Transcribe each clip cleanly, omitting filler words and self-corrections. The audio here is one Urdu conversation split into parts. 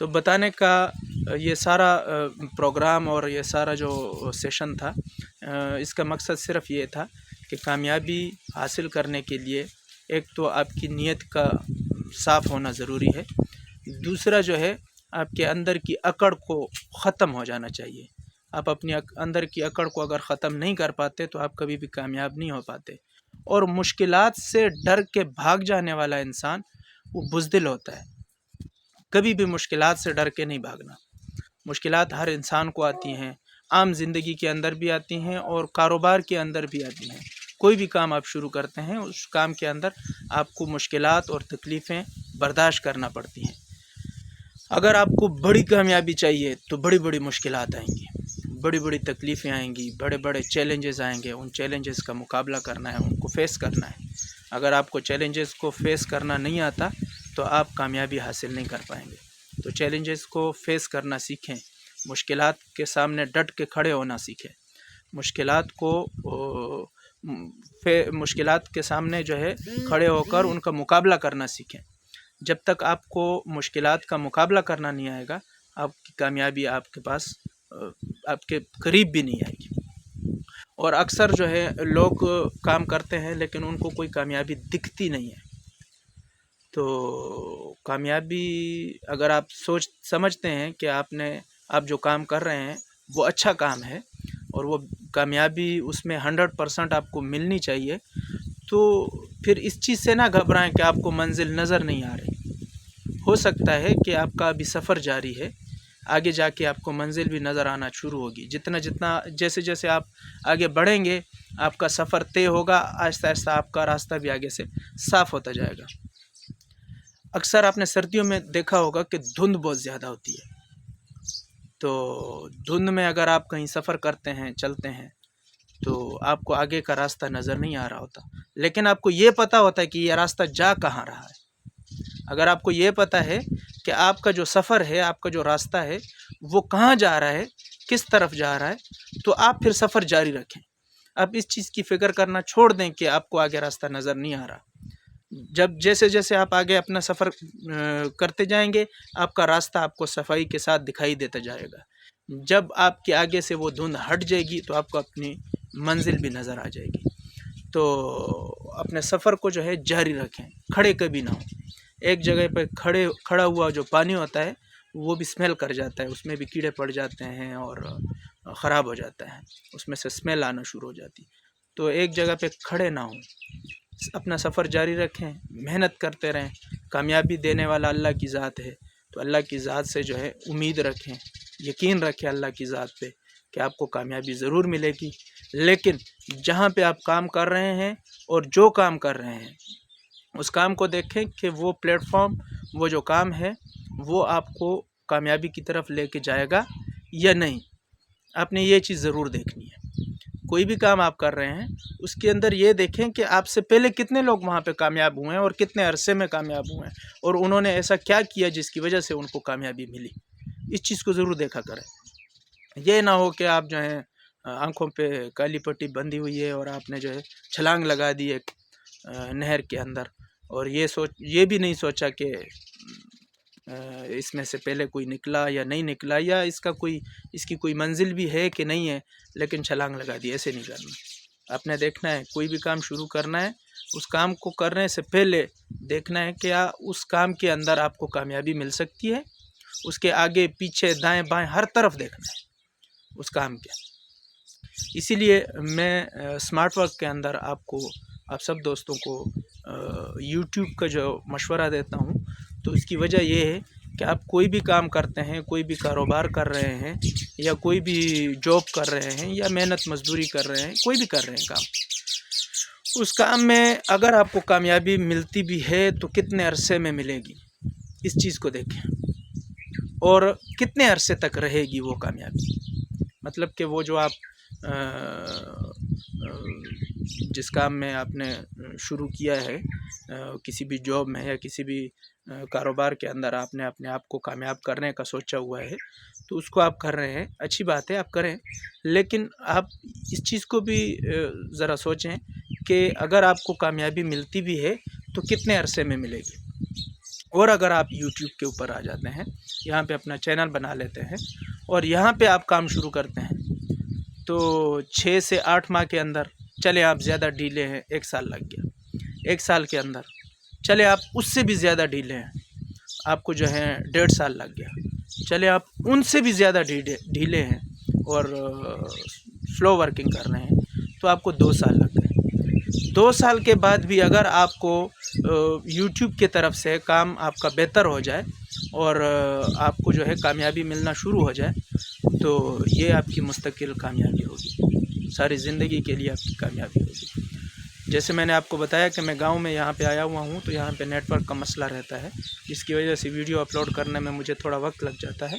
تو بتانے کا یہ سارا پروگرام اور یہ سارا جو سیشن تھا، اس کا مقصد صرف یہ تھا کہ کامیابی حاصل کرنے کے لیے ایک تو آپ کی نیت کا صاف ہونا ضروری ہے، دوسرا جو ہے آپ کے اندر کی اکڑ کو ختم ہو جانا چاہیے۔ آپ اپنی اندر کی اکڑ کو اگر ختم نہیں کر پاتے تو آپ کبھی بھی کامیاب نہیں ہو پاتے، اور مشکلات سے ڈر کے بھاگ جانے والا انسان وہ بزدل ہوتا ہے۔ کبھی بھی مشکلات سے ڈر کے نہیں بھاگنا۔ مشکلات ہر انسان کو آتی ہیں، عام زندگی کے اندر بھی آتی ہیں اور کاروبار کے اندر بھی آتی ہیں۔ کوئی بھی کام آپ شروع کرتے ہیں، اس کام کے اندر آپ کو مشکلات اور تکلیفیں برداشت کرنا پڑتی ہیں۔ اگر آپ کو بڑی کامیابی چاہیے تو بڑی بڑی مشکلات آئیں گی، بڑی بڑی تکلیفیں آئیں گی، بڑے بڑے چیلنجز آئیں گے، ان چیلنجز کا مقابلہ کرنا ہے، ان کو فیس کرنا ہے۔ اگر آپ کو چیلنجز کو فیس کرنا نہیں آتا تو آپ کامیابی حاصل نہیں کر پائیں گے۔ تو چیلنجز کو فیس کرنا سیکھیں، مشکلات کے سامنے ڈٹ کے کھڑے ہونا سیکھیں، مشکلات کے سامنے جو ہے کھڑے ہو کر ان کا مقابلہ کرنا سیکھیں۔ جب تک آپ کو مشکلات کا مقابلہ کرنا نہیں آئے گا، آپ کی کامیابی آپ کے پاس آپ کے قریب بھی نہیں آئے گی۔ اور اکثر جو ہے لوگ کام کرتے ہیں لیکن ان کو کوئی کامیابی دکھتی نہیں ہے۔ تو کامیابی اگر آپ سمجھتے ہیں کہ آپ جو کام کر رہے ہیں وہ اچھا کام ہے اور وہ کامیابی اس میں 100% آپ کو ملنی چاہیے، تو پھر اس چیز سے نہ گھبرائیں کہ آپ کو منزل نظر نہیں آ رہی۔ ہو سکتا ہے کہ آپ کا ابھی سفر جاری ہے، آگے جا کے آپ کو منزل بھی نظر آنا شروع ہوگی۔ جیسے جیسے آپ آگے بڑھیں گے آپ کا سفر طے ہوگا، آہستہ آہستہ آپ کا راستہ بھی آگے سے صاف ہوتا جائے گا۔ اکثر آپ نے سردیوں میں دیکھا ہوگا کہ دھند بہت زیادہ ہوتی ہے، تو دھند میں اگر آپ کہیں سفر کرتے ہیں، چلتے ہیں، تو آپ کو آگے کا راستہ نظر نہیں آ رہا ہوتا، لیکن آپ کو یہ پتہ ہوتا ہے کہ یہ راستہ جا کہاں رہا ہے۔ اگر آپ کو یہ پتہ ہے کہ آپ کا جو سفر ہے، آپ کا جو راستہ ہے وہ کہاں جا رہا ہے، کس طرف جا رہا ہے، تو آپ پھر سفر جاری رکھیں۔ آپ اس چیز کی فکر کرنا چھوڑ دیں کہ آپ کو آگے راستہ نظر نہیں آ رہا۔ جیسے جیسے آپ آگے اپنا سفر کرتے جائیں گے، آپ کا راستہ آپ کو صفائی کے ساتھ دکھائی دیتا جائے گا۔ جب آپ کے آگے سے وہ دھند ہٹ جائے گی تو آپ کو اپنی منزل بھی نظر آ جائے گی۔ تو اپنے سفر کو جو ہے جاری رکھیں، کھڑے کبھی نہ ہوں۔ ایک جگہ پہ کھڑا ہوا جو پانی ہوتا ہے وہ بھی اسمیل کر جاتا ہے، اس میں بھی کیڑے پڑ جاتے ہیں اور خراب ہو جاتا ہے، اس میں سے اسمیل آنا شروع ہو جاتی۔ تو ایک جگہ پہ کھڑے نہ ہوں، اپنا سفر جاری رکھیں، محنت کرتے رہیں۔ کامیابی دینے والا اللہ کی ذات ہے، تو اللہ کی ذات سے جو ہے امید رکھیں، یقین رکھیں اللہ کی ذات پہ کہ آپ کو کامیابی ضرور ملے گی۔ لیکن جہاں پہ آپ کام کر رہے ہیں اور جو کام کر رہے ہیں اس کام کو دیکھیں کہ وہ پلیٹ فارم، وہ جو کام ہے وہ آپ کو کامیابی کی طرف لے کے جائے گا یا نہیں۔ آپ نے یہ چیز ضرور دیکھنی ہے۔ کوئی بھی کام آپ کر رہے ہیں اس کے اندر یہ دیکھیں کہ آپ سے پہلے کتنے لوگ وہاں پہ کامیاب ہوئے ہیں اور کتنے عرصے میں کامیاب ہوئے ہیں، اور انہوں نے ایسا کیا کیا جس کی وجہ سے ان کو کامیابی ملی۔ اس چیز کو ضرور دیکھا کریں۔ یہ نہ ہو کہ آپ جو ہیں آنکھوں پہ کالی پٹی بندھی ہوئی ہے اور آپ نے جو ہے چھلانگ لگا دی ایک نہر کے اندر، اور یہ بھی نہیں سوچا کہ اس میں سے پہلے کوئی نکلا یا نہیں نکلا، یا اس کی کوئی منزل بھی ہے کہ نہیں ہے، لیکن چھلانگ لگا دی۔ ایسے نہیں کرنا۔ آپ نے دیکھنا ہے کوئی بھی کام شروع کرنا ہے، اس کام کو کرنے سے پہلے دیکھنا ہے کہ اس کام کے اندر آپ کو کامیابی مل سکتی ہے۔ اس کے آگے پیچھے دائیں بائیں ہر طرف دیکھنا ہے اس کام کے۔ اسی لیے میں اسمارٹ ورک کے اندر آپ سب دوستوں کو یوٹیوب کا جو مشورہ دیتا ہوں، تو اس کی وجہ یہ ہے کہ آپ کوئی بھی کام کرتے ہیں، کوئی بھی کاروبار کر رہے ہیں، یا کوئی بھی جاب کر رہے ہیں، یا محنت مزدوری کر رہے ہیں، کوئی بھی کر رہے ہیں کام، اس کام میں اگر آپ کو کامیابی ملتی بھی ہے تو کتنے عرصے میں ملے گی، اس چیز کو دیکھیں، اور کتنے عرصے تک رہے گی وہ کامیابی۔ مطلب کہ وہ جو آپ جس کام میں آپ نے شروع کیا ہے، کسی بھی جاب میں یا کسی بھی کاروبار کے اندر آپ نے اپنے آپ کو کامیاب کرنے کا سوچا ہوا ہے، تو اس کو آپ کر رہے ہیں، اچھی بات ہے، آپ کریں، لیکن آپ اس چیز کو بھی ذرا سوچیں کہ اگر آپ کو کامیابی ملتی بھی ہے تو کتنے عرصے میں ملے گی، اور اگر آپ یوٹیوب کے اوپر آ جاتے ہیں، یہاں پہ اپنا چینل بنا لیتے ہیں اور یہاں پہ آپ کام شروع کرتے ہیں، تو 6 سے 8 ماہ کے اندر، چلے آپ زیادہ ڈھیلے ہیں 1 سال لگ گیا، 1 سال کے اندر چلے آپ اس سے بھی زیادہ ڈھیلے ہیں، آپ کو جو ہے 1.5 سال لگ گیا، چلے آپ ان سے بھی زیادہ ڈھیلے ہیں اور سلو ورکنگ کر رہے ہیں، تو آپ کو 2 سال لگ گئے۔ 2 سال کے بعد بھی اگر آپ کو یوٹیوب کی طرف سے کام آپ کا بہتر ہو جائے اور آپ کو جو ہے کامیابی ملنا شروع ہو جائے، تو یہ آپ کی مستقل کامیابی ہوگی، ساری زندگی کے لیے آپ کی کامیابی ہوگی۔ جیسے میں نے آپ کو بتایا کہ میں گاؤں میں یہاں پہ آیا ہوا ہوں، تو یہاں پہ نیٹ ورک کا مسئلہ رہتا ہے، جس کی وجہ سے ویڈیو اپلوڈ کرنے میں مجھے تھوڑا وقت لگ جاتا ہے۔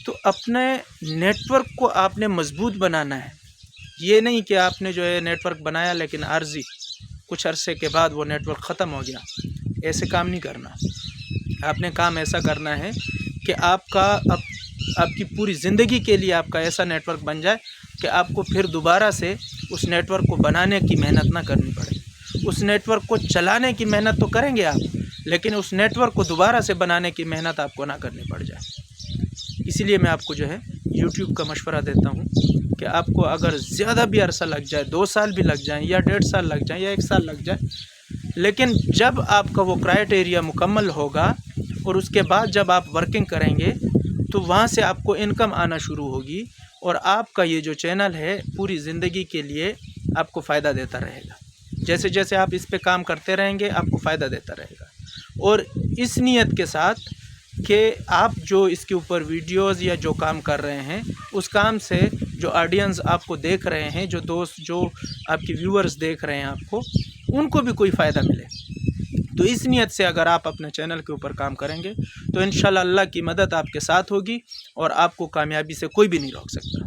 تو اپنے نیٹ ورک کو آپ نے مضبوط بنانا ہے، یہ نہیں کہ آپ نے جو ہے نیٹ ورک بنایا لیکن عارضی کچھ عرصے کے بعد وہ نیٹ ورک ختم ہو گیا، ایسے کام نہیں کرنا۔ آپ نے کام ایسا کرنا ہے کہ آپ کی پوری زندگی کے لیے آپ کا ایسا نیٹ ورک بن جائے کہ آپ کو پھر دوبارہ سے اس نیٹ ورک کو بنانے کی محنت نہ کرنی پڑے۔ اس نیٹ ورک کو چلانے کی محنت تو کریں گے آپ، لیکن اس نیٹ ورک کو دوبارہ سے بنانے کی محنت آپ کو نہ کرنی پڑ جائے۔ اسی لیے میں آپ کو جو ہے یوٹیوب کا مشورہ دیتا ہوں کہ آپ کو اگر زیادہ بھی عرصہ لگ جائے، 2 سال بھی لگ جائیں یا 1.5 سال لگ جائیں یا 1 سال لگ جائے، لیکن جب آپ کا وہ کرائٹیریا مکمل ہوگا اور اس کے بعد جب آپ ورکنگ کریں گے تو وہاں سے آپ کو انکم آنا شروع ہوگی اور آپ کا یہ جو چینل ہے پوری زندگی کے لیے آپ کو فائدہ دیتا رہے گا۔ جیسے جیسے آپ اس پہ کام کرتے رہیں گے آپ کو فائدہ دیتا رہے گا، اور اس نیت کے ساتھ کہ آپ جو اس کے اوپر ویڈیوز یا جو کام کر رہے ہیں اس کام سے جو آڈینس آپ کو دیکھ رہے ہیں، جو دوست، جو آپ کی ویورز دیکھ رہے ہیں آپ کو، ان کو بھی کوئی فائدہ ملے۔ تو اس نیت سے اگر آپ اپنے چینل کے اوپر کام کریں گے تو انشاءاللہ اللہ کی مدد آپ کے ساتھ ہوگی اور آپ کو کامیابی سے کوئی بھی نہیں روک سکتا۔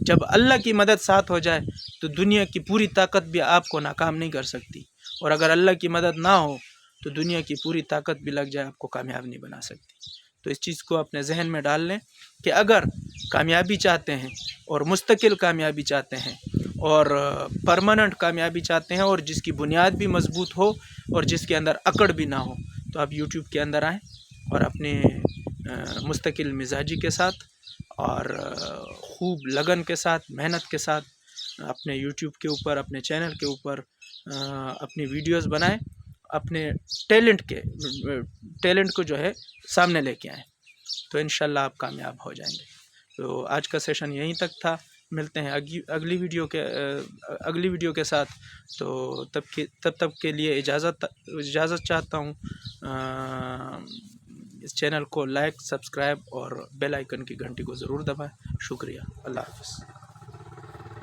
جب اللہ کی مدد ساتھ ہو جائے تو دنیا کی پوری طاقت بھی آپ کو ناکام نہیں کر سکتی، اور اگر اللہ کی مدد نہ ہو تو دنیا کی پوری طاقت بھی لگ جائے آپ کو کامیاب نہیں بنا سکتی۔ تو اس چیز کو اپنے ذہن میں ڈال لیں کہ اگر کامیابی چاہتے ہیں اور مستقل کامیابی چاہتے ہیں اور پرماننٹ کامیابی چاہتے ہیں اور جس کی بنیاد بھی مضبوط ہو اور جس کے اندر اکڑ بھی نہ ہو، تو آپ یوٹیوب کے اندر آئیں اور اپنے مستقل مزاجی کے ساتھ اور خوب لگن کے ساتھ، محنت کے ساتھ اپنے یوٹیوب کے اوپر، اپنے چینل کے اوپر اپنی ویڈیوز بنائیں، اپنے ٹیلنٹ کو جو ہے سامنے لے کے آئیں، تو انشاءاللہ آپ کامیاب ہو جائیں گے۔ تو آج کا سیشن یہیں تک تھا، ملتے ہیں اگلی ویڈیو کے ساتھ، تو تب تک کے لیے اجازت چاہتا ہوں۔ اس چینل کو لائک، سبسکرائب اور بیل آئیکن کی گھنٹی کو ضرور دبائیں۔ شکریہ، اللہ حافظ۔